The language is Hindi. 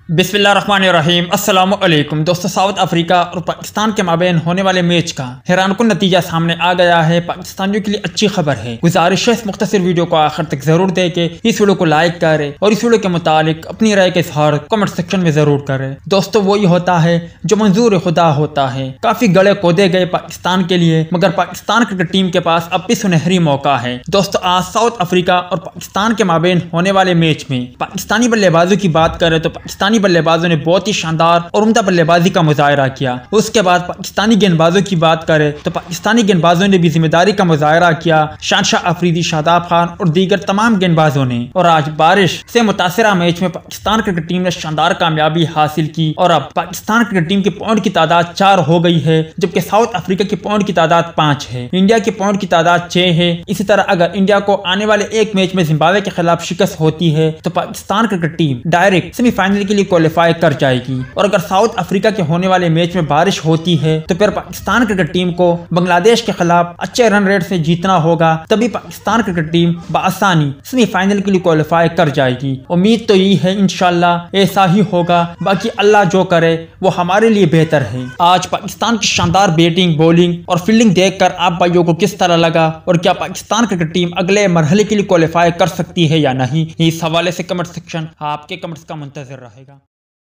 बिस्मिल्लाहिर्रहमानिर्रहीम। अस्सलाम वालेकुम दोस्तों, साउथ अफ्रीका और पाकिस्तान के माबैन होने वाले मैच का हैरानकुन नतीजा सामने आ गया है। पाकिस्तानियों के लिए अच्छी खबर है। गुजारिश है इस मुख्तसर वीडियो को आखिर तक जरूर देखें, इस वीडियो को लाइक करें और इस वीडियो के मुतालिक अपनी राय के इजहार कमेंट सेक्शन में जरूर करें। दोस्तों, वही होता है जो मंजूर खुदा होता है। काफी गड़े खोदे गए पाकिस्तान के लिए, मगर पाकिस्तान क्रिकेट टीम के पास अब भी सुनहरी मौका है। दोस्तों, आज साउथ अफ्रीका और पाकिस्तान के माबैन होने वाले मैच में पाकिस्तानी बल्लेबाजों की बात करें तो पाकिस्तानी बल्लेबाजों ने बहुत ही शानदार और उम्दा बल्लेबाजी का मुजाहरा किया। उसके बाद पाकिस्तानी गेंदबाजों की बात करें तो पाकिस्तानी गेंदबाजों ने भी जिम्मेदारी का मुजाहरा किया। शानशाह अफरीदी, शादाब खान और दीगर तमाम गेंदबाजों ने। और आज बारिश से मुतासिरा मैच में पाकिस्तान क्रिकेट टीम ने शानदार कामयाबी हासिल की और अब पाकिस्तान क्रिकेट टीम की पॉइंट की तादाद 4 हो गई है, जबकि साउथ अफ्रीका की पॉइंट की तादाद 5 है। इंडिया की पॉइंट की तादाद 6 है। इसी तरह अगर इंडिया को आने वाले एक मैच में जिम्बाब्वे के खिलाफ शिकस्त होती है तो Pakistan cricket team direct semifinal के लिए क्वालिफाई कर जाएगी। और अगर साउथ अफ्रीका के होने वाले मैच में बारिश होती है तो फिर पाकिस्तान क्रिकेट टीम को बांग्लादेश के खिलाफ अच्छे रन रेट से जीतना होगा, तभी पाकिस्तान क्रिकेट टीम बआसानी सेमीफाइनल के लिए क्वालिफाई कर जाएगी। उम्मीद तो यही है, इंशाल्लाह ऐसा ही होगा। बाकी अल्लाह जो करे वो हमारे लिए बेहतर है। आज पाकिस्तान की शानदार बैटिंग, बॉलिंग और फील्डिंग देखकर आप भाइयों को किस तरह लगा और क्या पाकिस्तान क्रिकेट टीम अगले मरहले के लिए क्वालिफाई कर सकती है या नहीं? इस हवाले से कमेंट सेक्शन आपके कमेंट्स का मुंतजर रहेगा।